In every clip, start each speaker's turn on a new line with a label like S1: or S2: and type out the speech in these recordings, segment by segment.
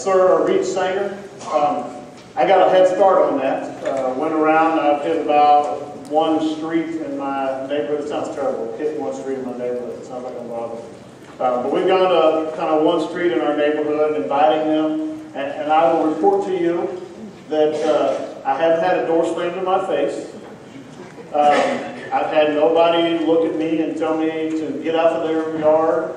S1: Sir or Reach Sanger. I got a head start on that. Went around, I've hit about one street in my neighborhood. It sounds terrible, hit one street in my neighborhood. It sounds like I'm bothered. But we've gone to kind of one street in our neighborhood, inviting them, and I will report to you that I haven't had a door slammed in my face. I've had nobody look at me and tell me to get out of their yard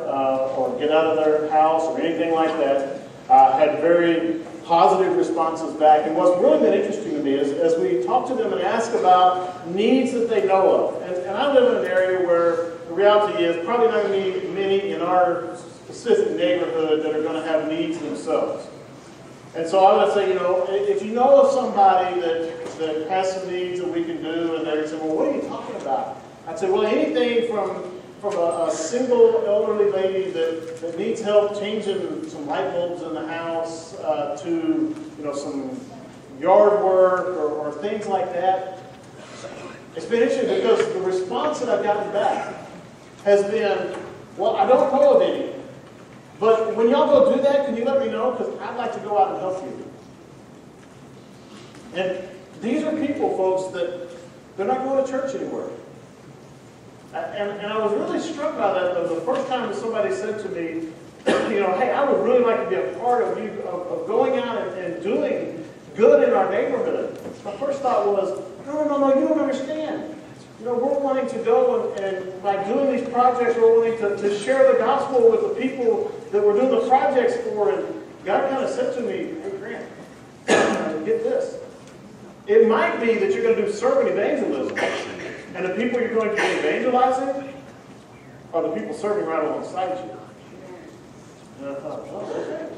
S1: or get out of their house or anything like that. I had very positive responses back. And what's really been interesting to me is as we talk to them and ask about needs that they know of. And I live in an area where the reality is probably not going to be many in our specific neighborhood that are going to have needs themselves. And so I would say, if you know of somebody that has some needs that we can do, and they say, well, what are you talking about? I'd say, well, anything from a single elderly lady that needs help changing some light bulbs in the house to some yard work or things like that. It's been interesting because the response that I've gotten back has been, well, I don't know of any. But when y'all go do that, can you let me know? Because I'd like to go out and help you. And these are people, folks, that they're not going to church anywhere. And I was really struck by that the first time that somebody said to me, hey, I would really like to be a part of you, of going out and doing good in our neighborhood. My first thought was, no, you don't understand. We're wanting to go and by doing these projects, we're wanting to share the gospel with the people that we're doing the projects for. And God kind of said to me, hey, Grant, get this. It might be that you're going to do servant evangelism. And the people you're going to be evangelizing are the people serving right alongside you. And I thought, oh, okay.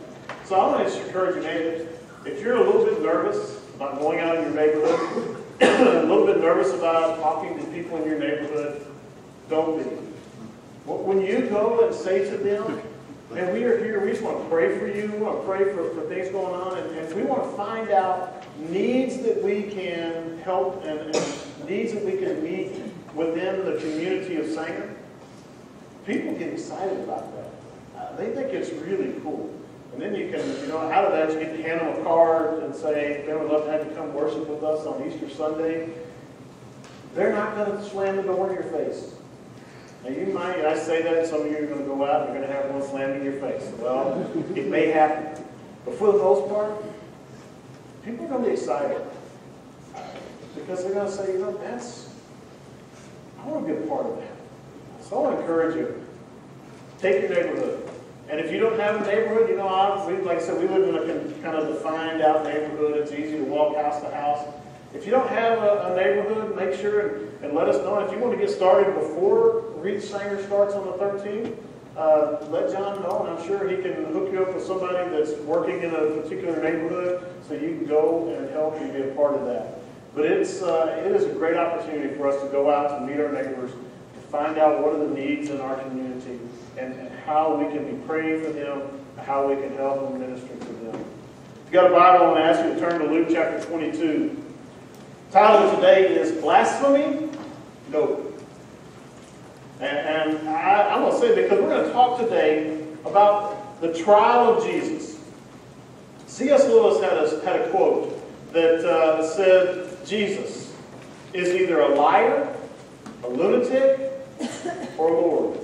S1: So I want to encourage you, man, if you're a little bit nervous about going out in your neighborhood, a little bit nervous about talking to people in your neighborhood, don't be. When you go and say to them, man, we are here, we just want to pray for you, we want to pray for things going on, and we want to find out needs that we can help and needs that we can meet within the community of Sanger. People get excited about that. They think it's really cool. And then you can, out of that, you get to hand them a card and say, man, we'd love to have you come worship with us on Easter Sunday. They're not going to slam the door in your face. Now, you might, I say that, and some of you are going to go out and you're going to have one slammed in your face. Well, it may happen. But for the most part, people are going to be excited. Because they're going to say, I want to be a part of that. So I want to encourage you. Take your neighborhood. And if you don't have a neighborhood, like I said, we live in a kind of defined out neighborhood. It's easy to walk house to house. If you don't have a neighborhood, make sure and let us know. And if you want to get started before Reach Sanger starts on the 13th, let John know, and I'm sure he can hook you up with somebody that's working in a particular neighborhood so you can go and help and be a part of that. But it is a great opportunity for us to go out to meet our neighbors, to find out what are the needs in our community, and how we can be praying for them, how we can help and minister to them. If you've got a Bible, I want to ask you to turn to Luke chapter 22. The title of today is Blasphemy? No. And I want to say, because we're going to talk today about the trial of Jesus. C.S. Lewis had a quote that said, Jesus is either a liar, a lunatic, or Lord.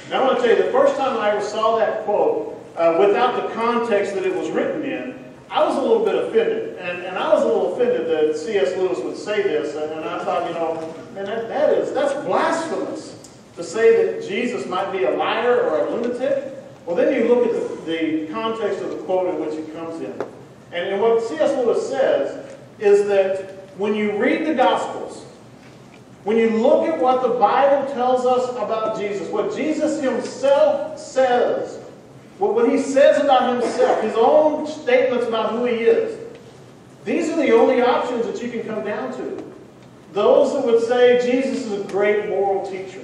S1: Now I want to tell you, the first time I ever saw that quote, without the context that it was written in, I was a little bit offended. And I was a little offended that C.S. Lewis would say this. And I thought, man, that's blasphemous to say that Jesus might be a liar or a lunatic. Well, then you look at the context of the quote in which it comes in. And what C.S. Lewis says is that when you read the Gospels, when you look at what the Bible tells us about Jesus, what Jesus himself says, what he says about himself, his own statements about who he is, these are the only options that you can come down to. Those that would say Jesus is a great moral teacher.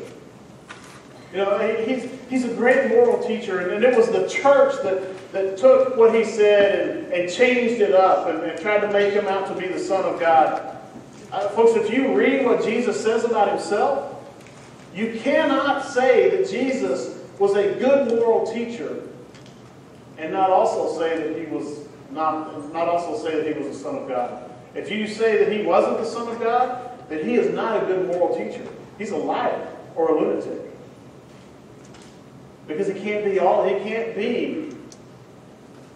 S1: He's a great moral teacher, and it was the church that took what he said and changed it up and tried to make him out to be the Son of God. Folks, if you read what Jesus says about himself, you cannot say that Jesus was a good moral teacher and not also say that he was not also say that he was the Son of God. If you say that he wasn't the Son of God, then he is not a good moral teacher. He's a liar or a lunatic. Because he can't be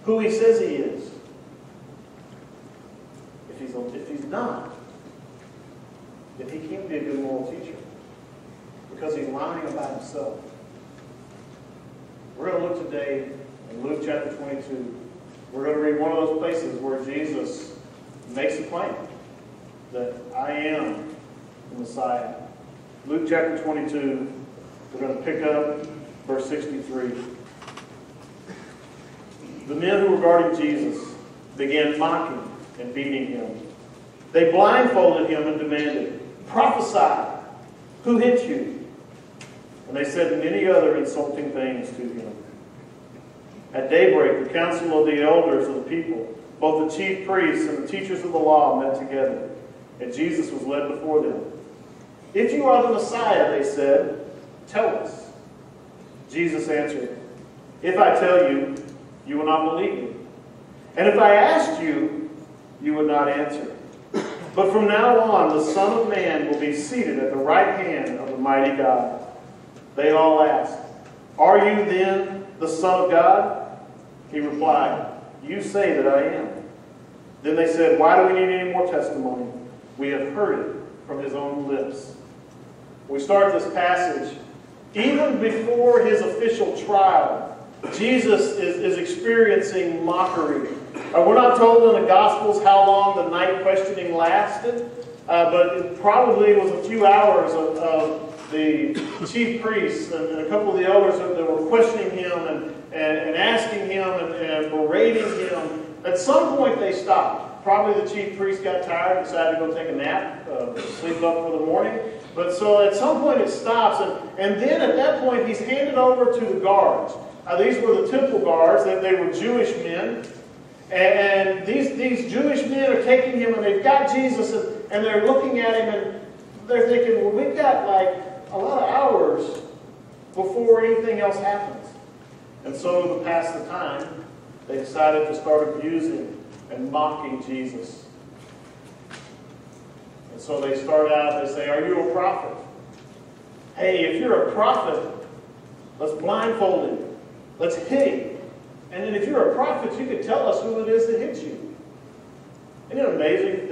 S1: who he says he is. If he's not, then he can't be a good moral teacher. Because he's lying about himself. We're going to look today in Luke chapter 22. We're going to read one of those places where Jesus makes a claim that I am the Messiah. Luke chapter 22, we're going to pick up verse 63. The men who were guarding Jesus began mocking and beating him. They blindfolded him and demanded, "Prophesy, who hit you?" And they said many other insulting things to him. At daybreak, the council of the elders of the people, both the chief priests and the teachers of the law, met together, and Jesus was led before them. "If you are the Messiah," they said, "tell us." Jesus answered, "If I tell you, you will not believe me. And if I asked you, you would not answer. But from now on, the Son of Man will be seated at the right hand of the mighty God." They all asked, "Are you then the Son of God?" He replied, "You say that I am." Then they said, "Why do we need any more testimony? We have heard it from his own lips." We start this passage. Even before his official trial, Jesus is experiencing mockery. We're not told in the Gospels how long the night questioning lasted, but it probably was a few hours of the chief priests and a couple of the elders that were questioning him and asking him and berating him. At some point they stopped. Probably the chief priest got tired and decided to go take a nap, sleep up for the morning. But so at some point it stops, and then at that point he's handed over to the guards. These were the temple guards. They were Jewish men. And these Jewish men are taking him, and they've got Jesus, and they're looking at him, and they're thinking, well, we've got like a lot of hours before anything else happens. And so to pass the time, they decided to start abusing and mocking Jesus. And so they start out, they say, "Are you a prophet? Hey, if you're a prophet, let's blindfold him. Let's hit him. And then if you're a prophet, you can tell us who it is that hit you." Isn't it amazing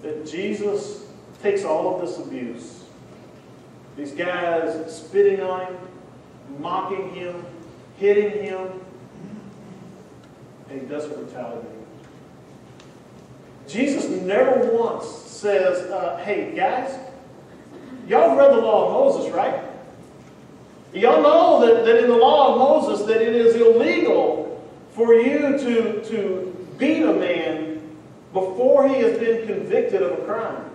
S1: that Jesus takes all of this abuse? These guys spitting on him, mocking him, hitting him, and he doesn't retaliate. Jesus never once says, "Hey, guys, y'all read the law of Moses, right? Y'all know that in the law of Moses that it is illegal for you to beat a man before he has been convicted of a crime."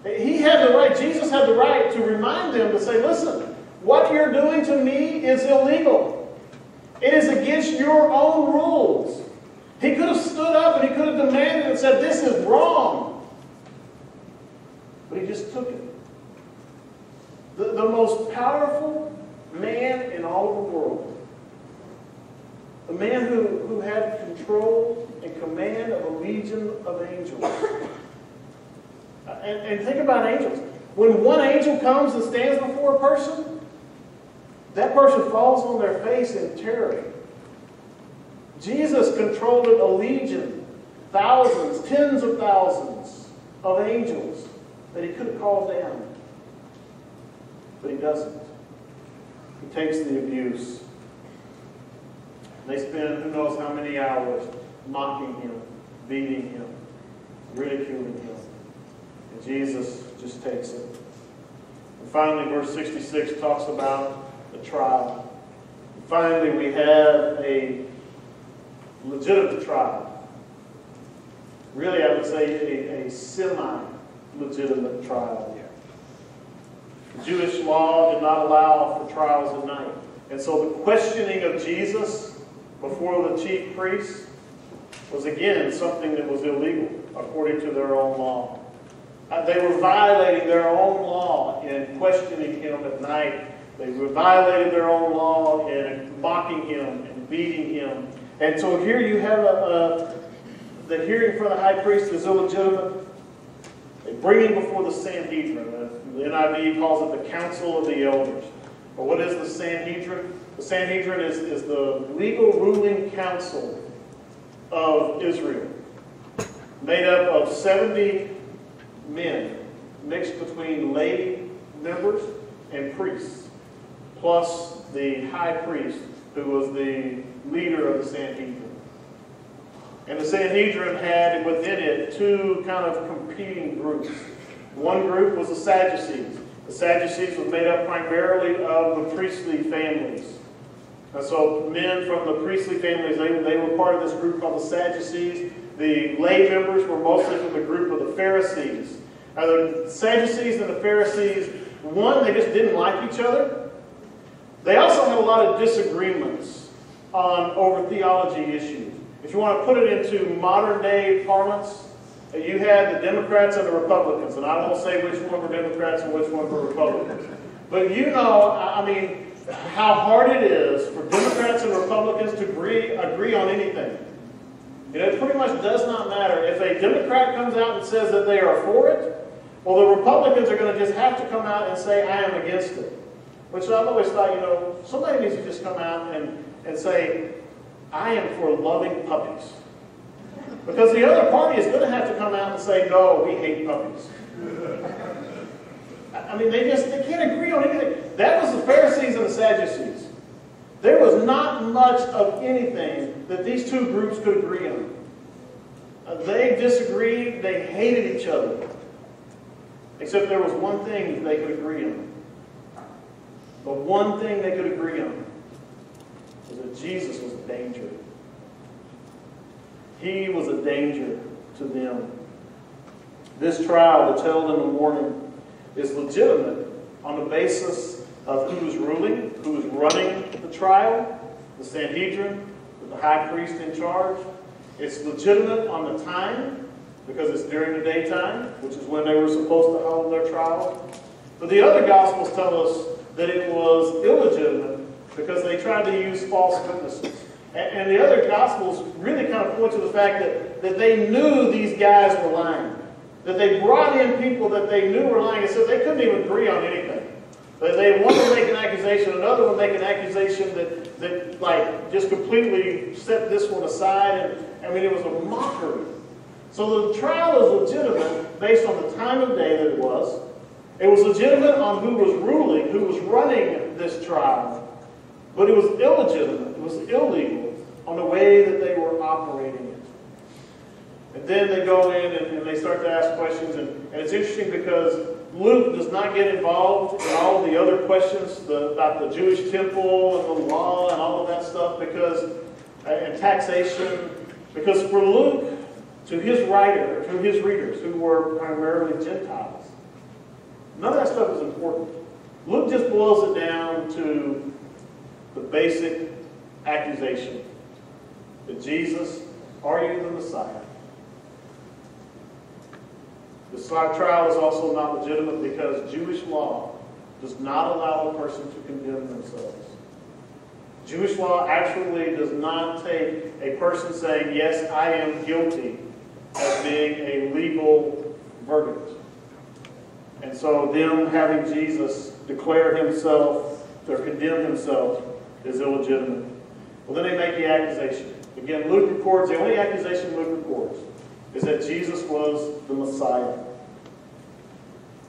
S1: He had the right, Jesus had the right to remind them to say, "Listen, what you're doing to me is illegal. It is against your own rules." He could have stood up and he could have demanded and said, "This is wrong." But he just took it. The most powerful man in all of the world, a man who had control and command of a legion of angels. And think about angels. When one angel comes and stands before a person, that person falls on their face in terror. Jesus controlled a legion, thousands, tens of thousands of angels that he could have called down. But he doesn't. He takes the abuse. They spend who knows how many hours mocking him, beating him, ridiculing him. And Jesus just takes it. And finally, verse 66 talks about the trial. And finally, we have a legitimate trial. Really, I would say a semi-legitimate trial. The Jewish law did not allow for trials at night. And so the questioning of Jesus before the chief priests was again something that was illegal according to their own law. They were violating their own law in questioning him at night. They violated their own law and mocking him and beating him. And so here you have the hearing for the high priest is illegitimate. They bring him before the Sanhedrin. The NIV calls it the Council of the Elders. But what is the Sanhedrin? The Sanhedrin is the legal ruling council of Israel, made up of 70 men mixed between lay members and priests, plus the high priest, who was the leader of the Sanhedrin. And the Sanhedrin had within it two kind of competing groups. One group was the Sadducees. The Sadducees was made up primarily of the priestly families. And so men from the priestly families, they were part of this group called the Sadducees. The lay members were mostly from the group of the Pharisees. Now, the Sadducees and the Pharisees, one, they just didn't like each other. They also had a lot of disagreements over theology issues. If you want to put it into modern day parlance, you had the Democrats and the Republicans, and I won't say which one were Democrats and which one were Republicans. But you know, I mean, how hard it is for Democrats and Republicans to agree on anything. You know, it pretty much does not matter. If a Democrat comes out and says that they are for it, well, the Republicans are going to just have to come out and say, I am against it. Which I've always thought, you know, somebody needs to just come out and say, I am for loving puppies. Because the other party is going to have to come out and say, no, we hate puppies. I mean, they can't agree on anything. That was the Pharisees and the Sadducees. There was not much of anything that these two groups could agree on. They disagreed, they hated each other. Except there was one thing that they could agree on. The one thing they could agree on was that Jesus was a danger. He was a danger to them. This trial that's held in the morning is legitimate on the basis of who is ruling, who is running the trial, the Sanhedrin, with the high priest in charge. It's legitimate on the time, because it's during the daytime, which is when they were supposed to hold their trial. But the other Gospels tell us that it was illegitimate because they tried to use false witnesses. And the other Gospels really kind of point to the fact that they knew these guys were lying. That they brought in people that they knew were lying, and so they couldn't even agree on anything. They one would make an accusation, another would make an accusation that like just completely set this one aside. And I mean, it was a mockery. So the trial is legitimate based on the time of day that it was. It was legitimate on who was ruling, who was running this trial. But it was illegitimate, it was illegal on the way that they were operating it. And then they go in and they start to ask questions. And it's interesting because Luke does not get involved in all the other questions about the Jewish temple and the law and all of that stuff and taxation. Because for Luke, to his writer, to his readers, who were primarily Gentiles, none of that stuff is important. Luke just boils it down to the basic accusation that Jesus, are you the Messiah? This trial is also not legitimate because Jewish law does not allow a person to condemn themselves. Jewish law actually does not take a person saying, yes, I am guilty, as being a legal verdict. And so them having Jesus declare himself or condemn himself is illegitimate. Well, then they make the accusation. Again, Luke records, the only accusation Luke records is that Jesus was the Messiah.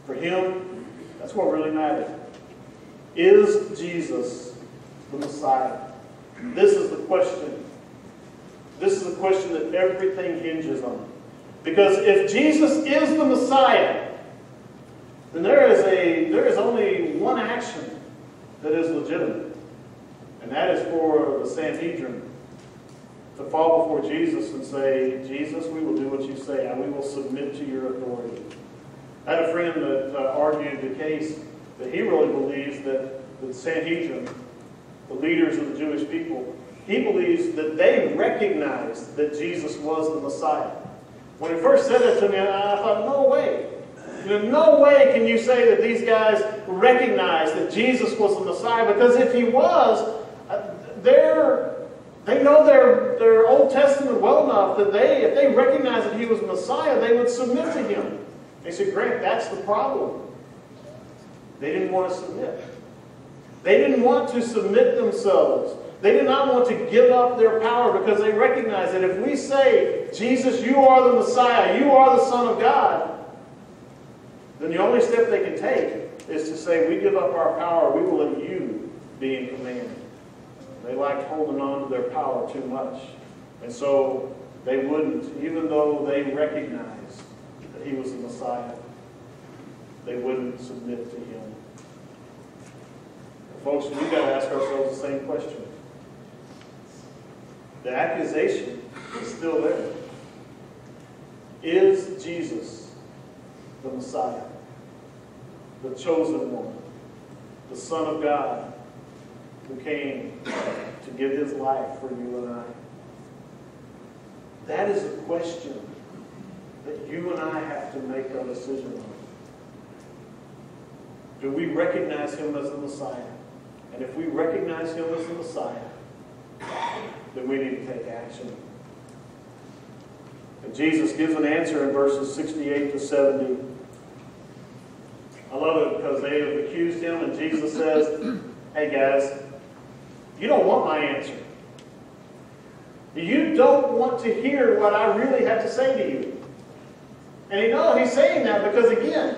S1: For him, that's what really mattered. Is Jesus the Messiah? This is the question. This is the question that everything hinges on. Because if Jesus is the Messiah, then there is only one action that is legitimate. And that is for the Sanhedrin to fall before Jesus and say, Jesus, we will do what you say, and we will submit to your authority. I had a friend that argued the case that he really believes that the Sanhedrin, the leaders of the Jewish people, he believes that they recognized that Jesus was the Messiah. When he first said that to me, I thought, no way. No way can you say that these guys recognized that Jesus was the Messiah, because if he was, they know their Old Testament well enough that if they recognized that he was Messiah, they would submit to him. They said, Grant, that's the problem. They didn't want to submit. They didn't want to submit themselves. They did not want to give up their power, because they recognized that if we say, Jesus, you are the Messiah, you are the Son of God, then the only step they can take is to say, we give up our power, we will let you be in command. They liked holding on to their power too much. And so they wouldn't, even though they recognized that he was the Messiah, they wouldn't submit to him. And folks, we've got to ask ourselves the same question. The accusation is still there. Is Jesus the Messiah, the chosen one, the Son of God, who came to give his life for you and I? That is a question that you and I have to make a decision on. Do we recognize him as the Messiah? And if we recognize him as the Messiah, then we need to take action. And Jesus gives an answer in verses 68 to 70. I love it because they have accused him, and Jesus says, hey guys, you don't want my answer. You don't want to hear what I really have to say to you. And he's saying that because, again,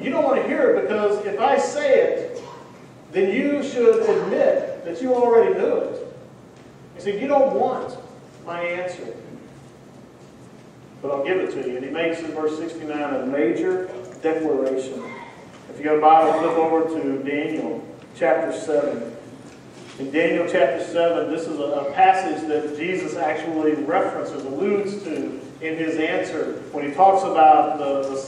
S1: you don't want to hear it, because if I say it, then you should admit that you already knew it. He said, you don't want my answer, but I'll give it to you. And he makes in verse 69 a major declaration. If you got a Bible, flip over to Daniel chapter 7. In Daniel chapter 7, this is a passage that Jesus actually references, alludes to in his answer. When he talks about,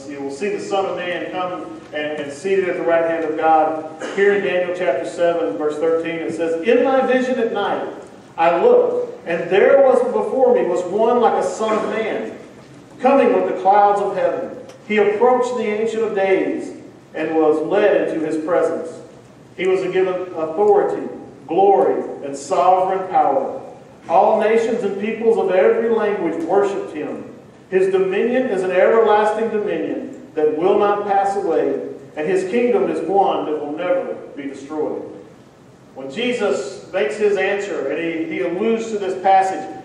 S1: you will see the Son of Man come and seated at the right hand of God. Here in Daniel chapter 7, verse 13, it says, in my vision at night, I looked, and there was before me was one like a son of man, coming with the clouds of heaven. He approached the Ancient of Days and was led into his presence. He was given authority, glory, and sovereign power. All nations and peoples of every language worshipped him. His dominion is an everlasting dominion that will not pass away, and his kingdom is one that will never be destroyed. When Jesus makes his answer, and he alludes to this passage,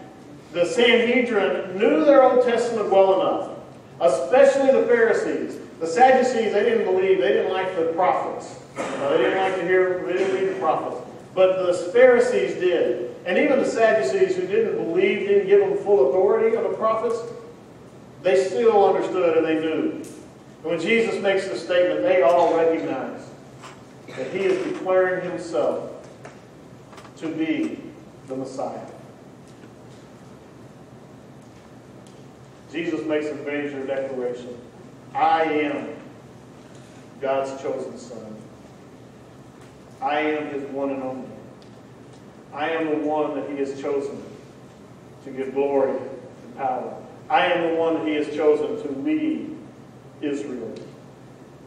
S1: the Sanhedrin knew their Old Testament well enough, especially the Pharisees. The Sadducees, they didn't believe, they didn't like the prophets. They didn't like to hear, they didn't read the prophets. But the Pharisees did. And even the Sadducees, who didn't believe, didn't give them full authority of the prophets, they still understood and they knew. And when Jesus makes this statement, they all recognize that he is declaring himself to be the Messiah. Jesus makes a major declaration. I am God's chosen Son. I am his one and only. I am the one that he has chosen to give glory and power. I am the one that he has chosen to lead Israel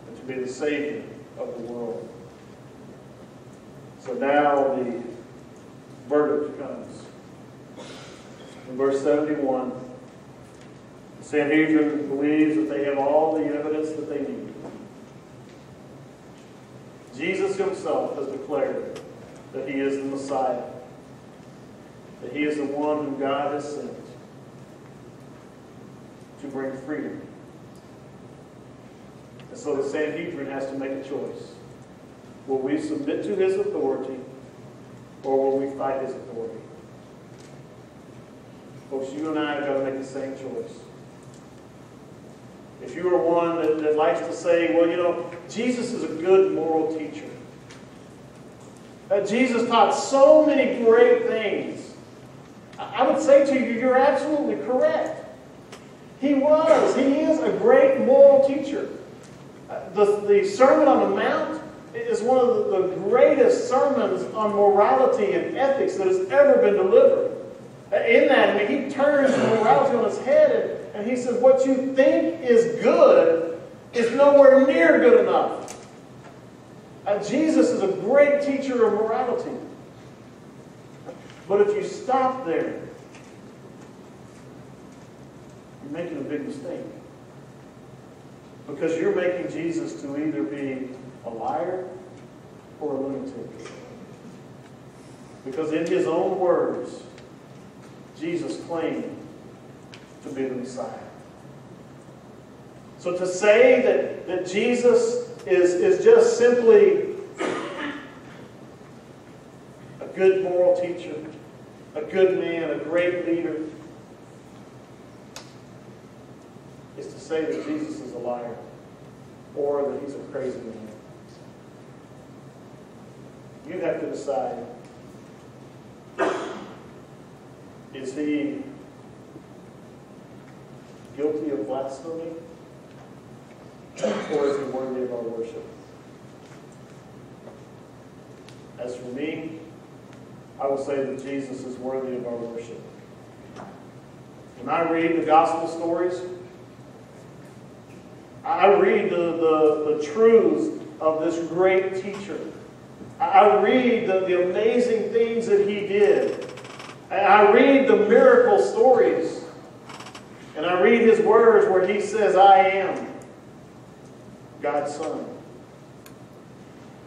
S1: and to be the Savior of the world. So now the verdict comes. In verse 71, the Sanhedrin believes that they have all the evidence that they need. Jesus himself has declared that he is the Messiah, that he is the one whom God has sent to bring freedom. And so the Sanhedrin has to make a choice. Will we submit to his authority, or will we fight his authority? Folks, you and I have got to make the same choice. If you are one that likes to say, well, Jesus is a good moral teacher. Jesus taught so many great things. I would say to you, you're absolutely correct. He is a great moral teacher. The Sermon on the Mount is one of the greatest sermons on morality and ethics that has ever been delivered. In that, he turns morality on its head and he says, what you think is good is nowhere near good enough. Jesus is a great teacher of morality. But if you stop there, you're making a big mistake. Because you're making Jesus to either be a liar or a lunatic. Because in his own words, Jesus claimed to be the Messiah. So to say that Jesus is just simply a good moral teacher, a good man, a great leader, is to say that Jesus is a liar or that he's a crazy man. You have to decide, is he guilty of blasphemy or is he worthy of our worship? As for me, I will say that Jesus is worthy of our worship. When I read the gospel stories, I read the truths of this great teacher. I read the amazing things that he did. I read the miracle stories. And I read his words where he says, I am God's Son.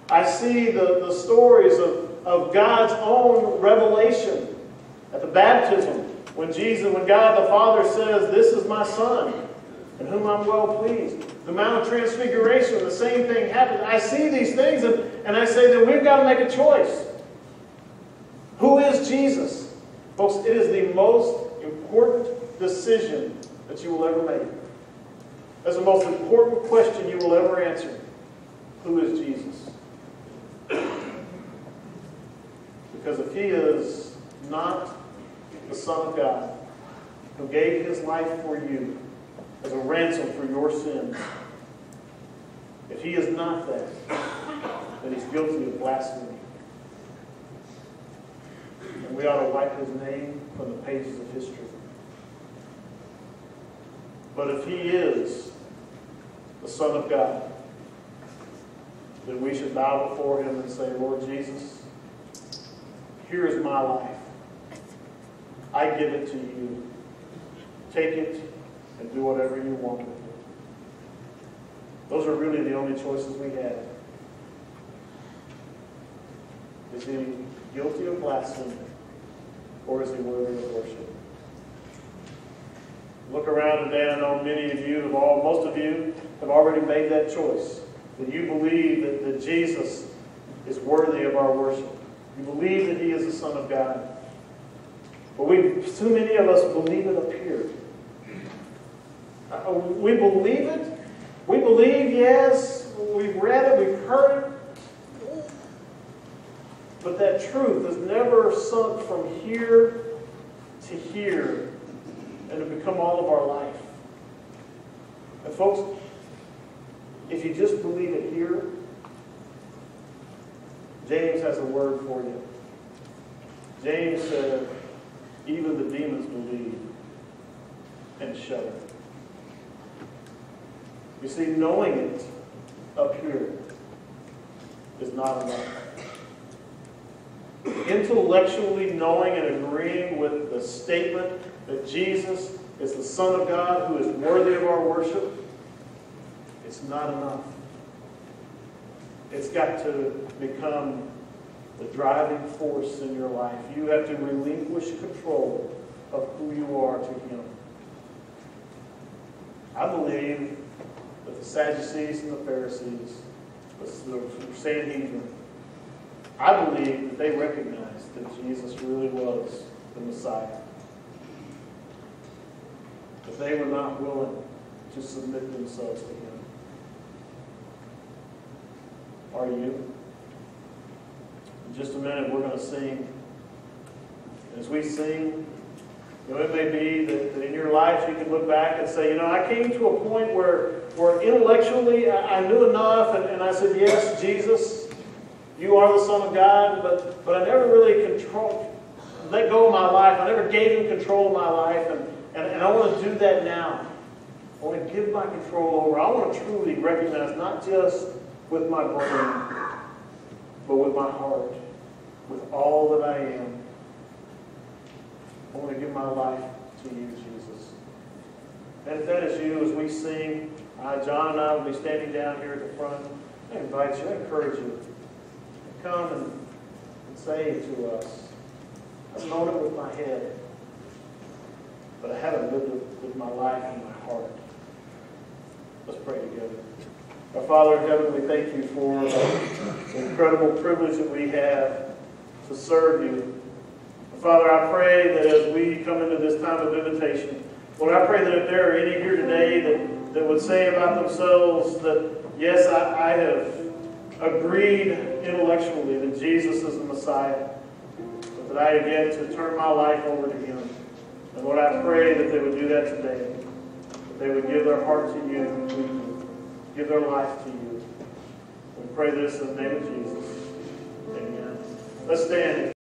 S1: I see the stories of God's own revelation at the baptism when God the Father says, this is my Son in whom I'm well pleased. The Mount of Transfiguration, the same thing happens. I see these things and I say that we've got to make a choice. Who is Jesus? Folks, it is the most important decision that you will ever make. That's the most important question you will ever answer. Who is Jesus? Because if he is not the Son of God, who gave his life for you as a ransom for your sins, if he is not that, then he's guilty of blasphemy. And we ought to wipe his name from the pages of history. But if he is the Son of God, then we should bow before him and say, Lord Jesus, here is my life. I give it to you. Take it and do whatever you want with it. Those are really the only choices we have. Is he guilty of blasphemy or is he worthy of worship? Look around today. I know many of you most of you have already made that choice. That you believe that Jesus is worthy of our worship. You believe that he is the Son of God. But too many of us believe it up here. We believe it. We believe, yes, we've read it, we've heard it. But that truth has never sunk from here to here and to become all of our life. And folks, if you just believe it here, James has a word for you. James said, even the demons believe and shudder. You see, knowing it up here is not enough. Intellectually knowing and agreeing with the statement that Jesus is the Son of God who is worthy of our worship, it's not enough. It's got to become the driving force in your life. You have to relinquish control of who you are to him. I believe that the Sadducees and the Pharisees, the Sanhedrin, I believe that they recognized that Jesus really was the Messiah. But they were not willing to submit themselves to him. Are you? In just a minute, we're going to sing. As we sing, it may be that in your life you can look back and say, I came to a point where intellectually I knew enough, and I said, yes, Jesus, you are the Son of God, but I never really let go of my life. I never gave him control of my life, and I want to do that now. I want to give my control over. I want to truly recognize, not just with my brain, but with my heart, with all that I am. I want to give my life to you, Jesus. And if that is you, as we sing, John and I will be standing down here at the front. I invite you, I encourage you to come and say to us, I've known it with my head, but I haven't lived it with my life and my heart. Let's pray together. Our Father in heaven, we thank you for the incredible privilege that we have to serve you. Father, I pray that as we come into this time of invitation, Lord, I pray that if there are any here today that would say about themselves that, yes, I have agreed intellectually that Jesus is the Messiah, but that I have yet to turn my life over to Him. And Lord, I pray that they would do that today, that they would give their heart to you completely, give their life to you. We pray this in the name of Jesus. Amen. Let's stand.